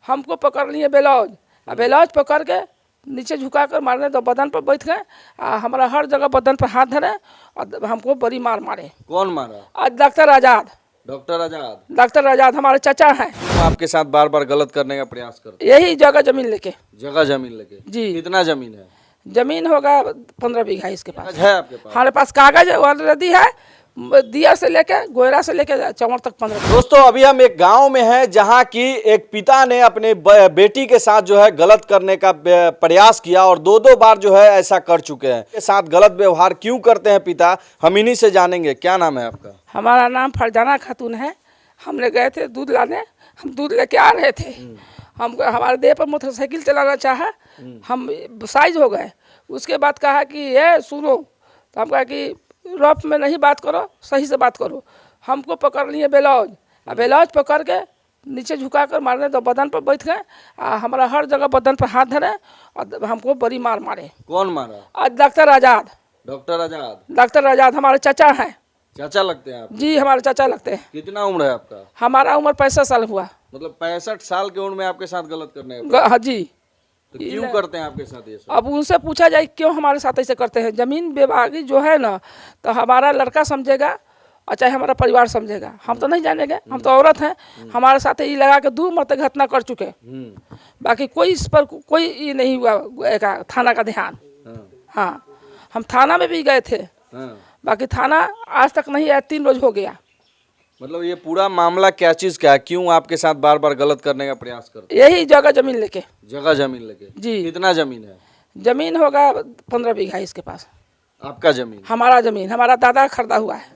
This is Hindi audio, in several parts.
हमको पकड़ लिए ब्लाउज, ब्लाउज पकड़ के नीचे झुका कर मारने तो बदन पर बैठ गए, हमारा हर जगह बदन पर हाथ धरे और हमको बड़ी मार मारे। कौन मारा? डॉक्टर आजाद। डॉक्टर आजाद? डॉक्टर आजाद हमारे चाचा हैं। आपके साथ बार बार गलत करने का प्रयास करते? यही जगह जमीन लेके। जगह जमीन लेके? जी। कितना जमीन है? जमीन होगा 15 बीघा इसके पास है। आपके पास? हमारे पास कागज ऑलरेडी है, दिया से लेके गोयरा से लेके चंवर तक 15। दोस्तों अभी हम एक गांव में हैं जहां की एक पिता ने अपने बेटी के साथ जो है गलत करने का प्रयास किया और दो बार जो है ऐसा कर चुके हैं। के साथ गलत व्यवहार क्यों करते हैं पिता, हम इन्हीं से जानेंगे। क्या नाम है आपका? हमारा नाम फरजाना खातून है। हमने गए थे दूध लाने, हम दूध लेके आ रहे थे, हम हमारे देह पर मोटरसाइकिल चलाना चाहा, हम साइज हो गए। उसके बाद कहा कि ये सुनो, तो हम कहा कि रफ में नहीं बात करो, सही से बात करो। हमको पकड़ लिए ब्लाउज, ब्लाउज पकड़ के नीचे झुका कर मारने तो बदन पर बैठ गए, हमारा हर जगह बदन पर हाथ धरे और हमको बड़ी मार मारे। कौन मारा? डॉक्टर आजाद। डॉक्टर आजाद? डॉक्टर आजाद हमारे चाचा हैं। चाचा लगते हैं आप? जी हमारे चाचा लगते हैं। कितना उम्र है आपका? हमारा उम्र 65 साल हुआ। मतलब 65 साल की उम्र में आपके साथ गलत करने हाँ जी। तो क्यों करते हैं आपके साथ ये सब? अब उनसे पूछा जाए क्यों हमारे साथ ऐसे करते हैं। जमीन विभागी जो है ना, तो हमारा लड़का समझेगा और चाहे हमारा परिवार समझेगा, हम तो नहीं जानेंगे, हम तो औरत हैं। हमारे साथ ये लगा के 2 मरतबा घटना कर चुके, बाकी कोई इस पर कोई ये नहीं हुआ थाना का ध्यान। हाँ हम थाना में भी गए थे, बाकी थाना आज तक नहीं आया, 3 रोज हो गया। मतलब ये पूरा मामला क्या चीज का है, क्यों आपके साथ बार बार गलत करने का प्रयास करते? यही जगह जमीन लेके। जगह जमीन लेके? जी। कितना जमीन है? जमीन होगा 15 बीघा इसके पास। आपका जमीन? हमारा जमीन हमारा दादा खरीदा हुआ है।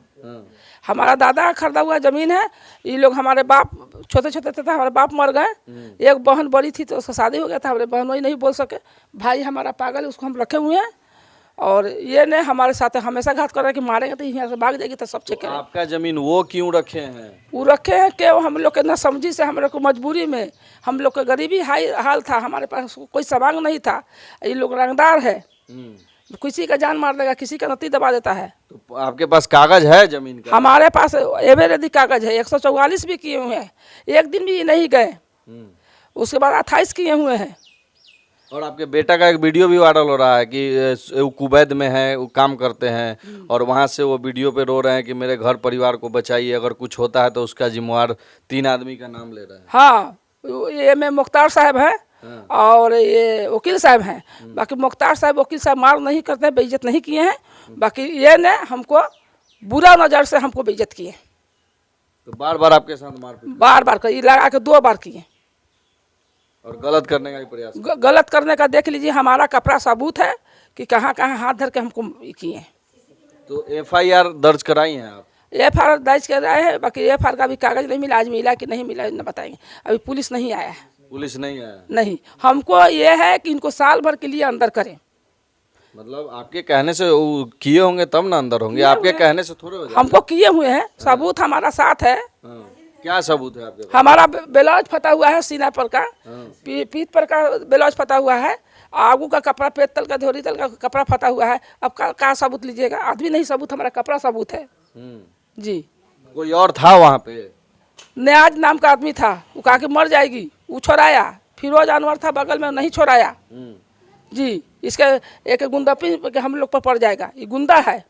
हमारा दादा खरीदा हुआ जमीन है। ये लोग हमारे बाप छोटे छोटे थे, हमारे बाप मर गए। एक बहन बड़ी थी तो उसका शादी हो गया था, हमारे बहन वही नहीं बोल सके। भाई हमारा पागल है, उसको हम रखे हुए हैं और ये ने हमारे साथ हमेशा घात कर रहा है कि मारेंगे तो यहाँ से भाग जाएगी तो सब चेक करें। आपका जमीन वो क्यों रखे हैं? वो रखे हैं कि हम लोग के ना समझी से, हम लोग को मजबूरी में, हम लोग का गरीबी हाल था, हमारे पास कोई सामान नहीं था। ये लोग रंगदार है, किसी का जान मार देगा, किसी का नती दबा देता है। तो आपके पास कागज है जमीन का? हमारे पास एवरेडी कागज है, 144 भी किए हुए हैं, एक दिन भी नहीं गए। उसके बाद 28 किए हुए हैं। और आपके बेटा का एक वीडियो भी वायरल हो रहा है कि वो कुवैत में है, वो काम करते हैं और वहाँ से वो वीडियो पे रो रहे हैं कि मेरे घर परिवार को बचाइए, अगर कुछ होता है तो उसका जिम्मेवार 3 आदमी का नाम ले रहे हैं। हाँ ये में मुख्तार साहब है और ये वकील साहब हैं। बाकी मुख्तार साहब वकील साहब मार नहीं करते हैं, बेइज्जत नहीं किए हैं। बाकी ये ने हमको बुरा नज़र से हमको बेइज्जत किए। तो बार बार आपके साथ मारपीट? बार बार कर लगा के 2 बार किए और गलत करने का भी प्रयास? गलत करने का देख लीजिए, हमारा कपड़ा सबूत है कि कहाँ कहाँ हाथ धर के हमको किए। तो FIR दर्ज कराई हैं आप? FIR दर्ज कर रहे हैं, बाकी FIR का भी कागज नहीं मिला। आज मिला कि नहीं मिला न बताएंगे, अभी पुलिस नहीं आया है। पुलिस नहीं आया? नहीं, हमको ये है कि इनको साल भर के लिए अंदर करें। मतलब आपके कहने से वो किए होंगे तब ना अंदर होंगे, आपके कहने से थोड़े हो जाए। हमको किए हुए हैं, सबूत हमारा साथ है। क्या सबूत है आपके पास? हमारा ब्लाउज फटा हुआ है सीना पर का, पीठ पर का ब्लाउज फटा हुआ है, आगू का कपड़ा, पेट तल का, धोरी तल का कपड़ा फटा हुआ है। अब का सबूत लीजिएगा? आदमी नहीं सबूत, हमारा कपड़ा सबूत है। जी। कोई और था वहाँ पे? न्याज नाम का आदमी था, वो कहा कि मर जाएगी, वो छोड़ाया। फिरोज अनवर था बगल में, नहीं छोड़ाया। जी। इसके एक गुंडापी हम लोग पर पड़ जाएगा, ये गुंडा है।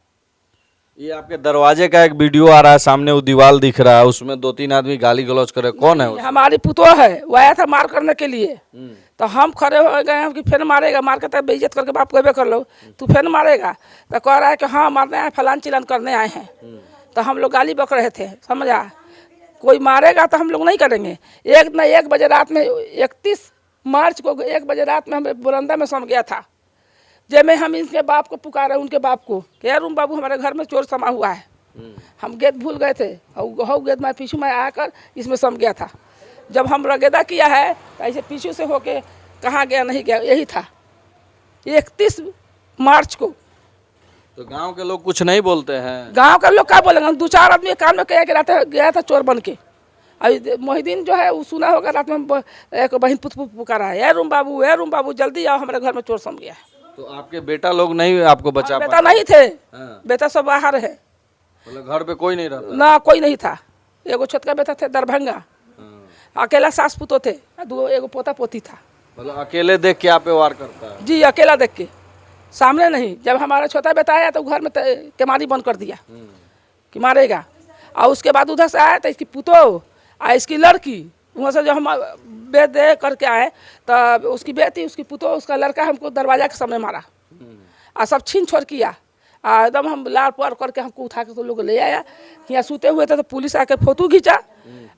ये आपके दरवाजे का एक वीडियो आ रहा है, सामने वो दीवार दिख रहा है, उसमें 2-3 आदमी गाली गलौज करे, कौन है वो? हमारी पुतोह है, वो आया था मार करने के लिए। तो हम खड़े हो गए हम कि फिर मारेगा, मार के तब बेइज्जत करके बाप कहबे कर लो, तू फिर मारेगा। तो कह रहा है कि हाँ मारने आए, फलान चिलान करने आए हैं। तो हम लोग गाली बक रहे थे, समझा? कोई मारेगा तो हम लोग नहीं करेंगे। 1 बजे रात में, 31 मार्च को 1 बजे रात में हमें बरंदा में सम गया था। जब में हम इनके बाप को पुकारे, उनके बाप को, क्या रूम बाबू हमारे घर में चोर समा हुआ है। हम गेट भूल गए थे और गेट में पीछू में आकर इसमें सम गया था। जब हम रगेदा किया है तो ऐसे पीछू से होके कहाँ गया नहीं गया, यही था 31 मार्च को। तो गांव के लोग कुछ नहीं बोलते हैं? गांव के लोग क्या बोलेंगे? 2-4 आदमी कान में कह के रहते गया था चोर बन के। अभी मोहिदीन जो है वो सुना होगा, रात में एक बहन पुकारा है, ए रूम बाबू जल्दी आओ, हमारे घर में चोर सम गया है। तो आपके बेटा लोग नहीं आपको बचा पाए? बेटा नहीं थे। बेटा सब बाहर है, मतलब घर पे कोई नहीं रहता? ना कोई नहीं था। एगो छोटका बेटा थे दरभंगा, अकेला सास पुतो थे, दो एगो पोता पोती था। मतलब अकेले देख के आप व्यवहार करता है? जी अकेला देख के, सामने नहीं। जब हमारा छोटा बेटा आया तो घर में केमारी बंद कर दिया कि मारेगा। और उसके बाद उधर से आया तो इसकी पुतो और इसकी लड़की, वहाँ से जो हम बेद दे करके आए तब उसकी बेटी, उसकी पुतो, उसका लड़का हमको दरवाजा के सामने मारा और सब छीन छोड़ किया। एकदम हम लार पार करके हमको उठा के तो लोग ले आया। यहाँ सूते हुए थे तो पुलिस आके फोटो खींचा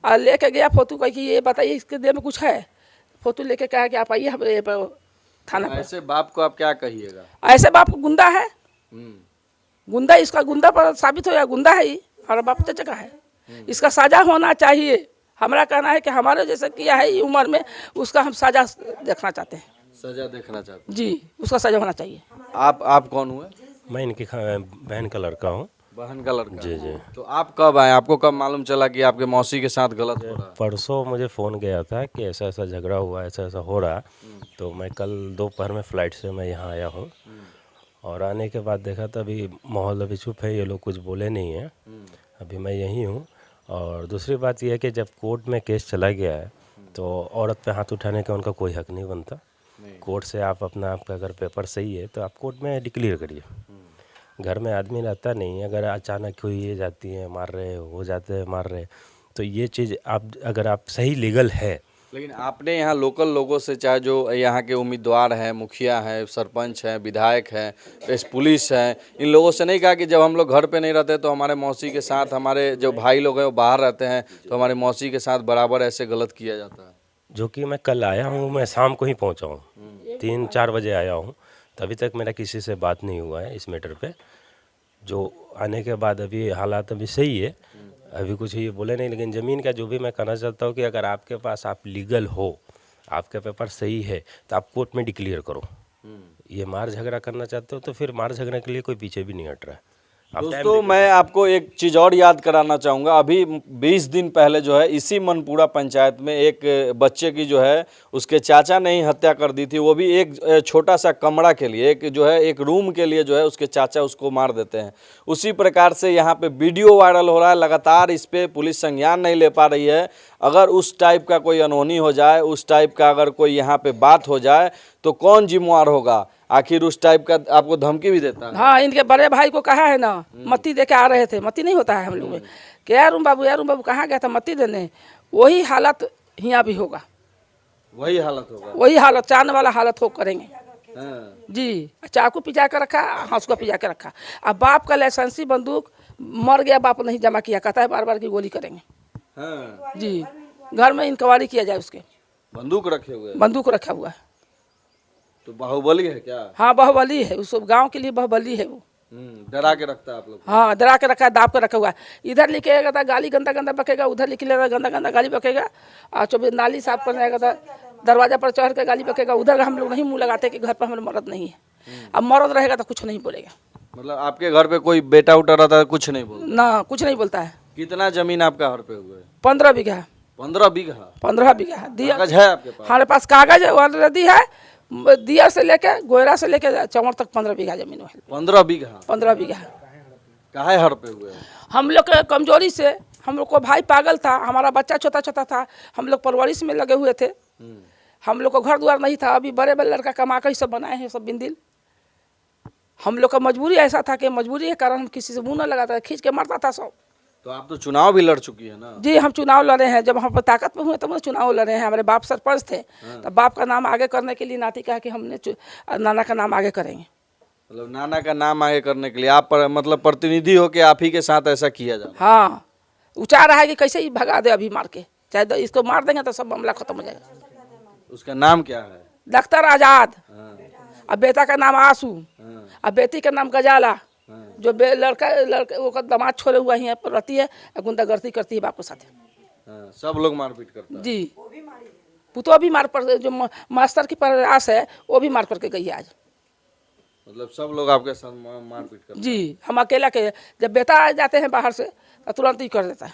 और लेके गया फोटो, कही कि ये बताइए इसके देह में कुछ है। फोटो लेके कहा कि आप आइए हमारे थाना पर। ऐसे बाप को आप क्या कहिएगा? ऐसे बाप गुंडा है, गुंडा, इसका गुंडा पर साबित हो गया, गुंडा है ही, हमारा बाप चचा का है। इसका सजा होना चाहिए। हमारा कहना है कि हमारे जैसे किया है उम्र में, उसका हम सजा देखना चाहते हैं। सजा देखना चाहते हैं? जी, उसका सजा होना चाहिए। आप कौन हुए? मैं इनकी बहन का लड़का हूँ। बहन का लड़का? जी जी। तो आप कब आए? आपको कब मालूम चला कि आपके मौसी के साथ गलत हो रहा है? परसों मुझे फ़ोन गया था कि ऐसा ऐसा झगड़ा हुआ, ऐसा ऐसा हो रहा। तो मैं कल दोपहर में फ़्लाइट से मैं यहाँ आया हूँ और आने के बाद देखा तो अभी माहौल अभी चुप है, ये लोग कुछ बोले नहीं हैं। अभी मैं यहीं हूँ। और दूसरी बात यह है कि जब कोर्ट में केस चला गया है तो औरत पे हाथ उठाने का उनका कोई हक नहीं बनता। कोर्ट से आप अपना, आपका अगर पेपर सही है तो आप कोर्ट में डिक्लेयर करिए। घर में आदमी रहता नहीं, अगर अचानक कोई ये जाती है मार रहे, हो जाते हैं मार रहे, तो ये चीज़ आप अगर आप सही लीगल है। लेकिन आपने यहाँ लोकल लोगों से, चाहे जो यहाँ के उम्मीदवार हैं, मुखिया हैं, सरपंच हैं, विधायक हैं, पुलिस हैं, इन लोगों से नहीं कहा कि जब हम लोग घर पे नहीं रहते तो हमारे मौसी के साथ, हमारे जो भाई लोग हैं वो बाहर रहते हैं तो हमारी मौसी के साथ बराबर ऐसे गलत किया जाता है? जो कि मैं कल आया हूँ, मैं शाम को ही पहुँचा हूँ, 3-4 बजे आया हूँ, तभी तक मेरा किसी से बात नहीं हुआ है इस मैटर पे। जो आने के बाद अभी हालात अभी सही है, अभी कुछ ये बोले नहीं। लेकिन ज़मीन का जो भी मैं कहना चाहता हूँ कि अगर आपके पास आप लीगल हो, आपका पेपर सही है, तो आप कोर्ट में डिक्लेयर करो। ये मार झगड़ा करना चाहते हो तो फिर मार झगड़ा के लिए कोई पीछे भी नहीं हट रहा है। दोस्तों, मैं आपको एक चीज़ और याद कराना चाहूँगा। अभी 20 दिन पहले जो है इसी मनपुरा पंचायत में एक बच्चे की जो है उसके चाचा ने ही हत्या कर दी थी। वो भी एक छोटा सा कमरा के लिए, एक जो है एक रूम के लिए जो है उसके चाचा उसको मार देते हैं। उसी प्रकार से यहाँ पे वीडियो वायरल हो रहा है, लगातार इस पर पुलिस संज्ञान नहीं ले पा रही है। अगर उस टाइप का कोई अनहोनी हो जाए, उस टाइप का अगर कोई यहाँ पे बात हो जाए तो कौन जिम्मेवार होगा? आखिर उस टाइप का आपको धमकी भी देता है? हाँ, इनके बड़े भाई को कहा है ना, मत्ती दे के आ रहे थे। मत्ती नहीं होता है हम लोग में कि यार बाबू कहाँ गया था मत्ती देने। वही हालत यहाँ भी होगा, वही हालत होगा, वही हालत, चांद वाला हालत हो करेंगे। हाँ। जी, चाकू पिजा के रखा, हंसुआ पिजा के रखा। अब बाप का लाइसेंसी बंदूक मर गया, बाप नहीं जमा किया, कहता है बार बार की गोली करेंगे। हाँ। जी, घर में इंक्वायरी किया जाए उसके। बंदूक रखे हुए? बंदूक रखा हुआ है। तो बाहुबली है क्या? हाँ, बाहुबली है, उस गांव के लिए बाहुबली है वो। डरा के रखता है आप लोग? हाँ, डरा के रखा है, दाब के रखा हुआ है। इधर लिखेगा था गाली गंदा गंदा बकेगा, उधर लिख लेगा गंदा गंदा गाली बकेगा। और चौबीस नाली साफ करने आएगा था, दरवाजा पर चढ़ के गाली बकेगा। उधर हम लोग नहीं मुंह लगाते कि घर पर हमारे मर्द नहीं है। अब मर्द रहेगा तो कुछ नहीं बोलेगा। मतलब आपके घर पे कोई बेटा उठा रहता है कुछ नहीं बोलता? ना, कुछ नहीं बोलता है। कितना जमीन आपका घर पे हुआ है? 15 बीघा। 15 बीघा? 15 बीघा दिया। कागज है आपके पास? हमारे पास कागज ऑलरेडी है। दिया से लेके गोयरा से लेके चंवर तक 15 बीघा जमीन है। 15 बीघा? 15 बीघा। काहे हर पे हुए? हम लोग के कमजोरी से, हम लोग को भाई पागल था, हमारा बच्चा छोटा छोटा था, हम लोग परवरिश में लगे हुए थे। हम लोग को घर द्वार नहीं था। अभी बड़े बड़े लड़का कमा कर सब बनाए हैं, सब बिंदिल। हम लोग का मजबूरी ऐसा था कि मजबूरी के कारण हम किसी से मुंह न लगाता, खींच के मारता था सब। तो आप तो चुनाव भी लड़ चुकी है ना? जी, हम चुनाव लड़े हैं। जब हम ताकत में हुए तब चुनाव लड़े हैं। हमारे बाप सरपंच थे, तो बाप का नाम आगे करने के लिए नाती कहा कि हमने नाना का नाम आगे करेंगे। मतलब नाना का नाम आगे करने के लिए आप मतलब प्रतिनिधि हो कि आप ही के साथ ऐसा किया जाए? हाँ, उचार रहा है कि कैसे ही भगा दे अभी मार के, चाहे इसको मार देंगे तो सब मामला खत्म हो जाएगा। उसका नाम क्या है? डॉक्टर आजाद। अब बेटा का नाम आंसू, अब बेटी का नाम गजाला। जो लड़का वो दामाद छोड़े हुआ ही पर रहती है, गुंडागर्दी करती है बाप के साथ। सब लोग मारपीट करते हैं? जी, पुतो भी मार पर, जो मास्टर की प्रयास है वो भी मार करके गई है आज। मतलब सब लोग आपके साथ मारपीट करते हैं? जी, हम अकेला के, जब बेटा आ जाते हैं बाहर से तो तुरंत ही कर देता है,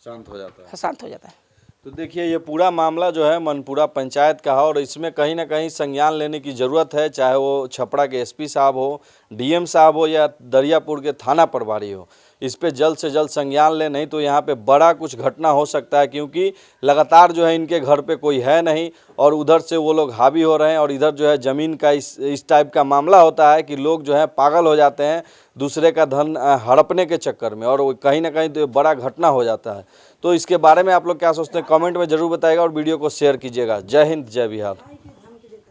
शांत हो जाता है। शांत हो जाता है। तो देखिए, ये पूरा मामला जो है मनपुरा पंचायत का है और इसमें कहीं ना कहीं संज्ञान लेने की ज़रूरत है, चाहे वो छपरा के एसपी साहब हो, डीएम साहब हो या दरियापुर के थाना प्रभारी हो। इस पे जल्द से जल्द संज्ञान लें, नहीं तो यहाँ पे बड़ा कुछ घटना हो सकता है, क्योंकि लगातार जो है इनके घर पे कोई है नहीं और उधर से वो लोग हावी हो रहे हैं और इधर जो है ज़मीन का इस टाइप का मामला होता है कि लोग जो है पागल हो जाते हैं दूसरे का धन हड़पने के चक्कर में, और कहीं ना कहीं तो बड़ा घटना हो जाता है। तो इसके बारे में आप लोग क्या सोचते हैं कमेंट में ज़रूर बताइएगा और वीडियो को शेयर कीजिएगा। जय हिंद, जय बिहार।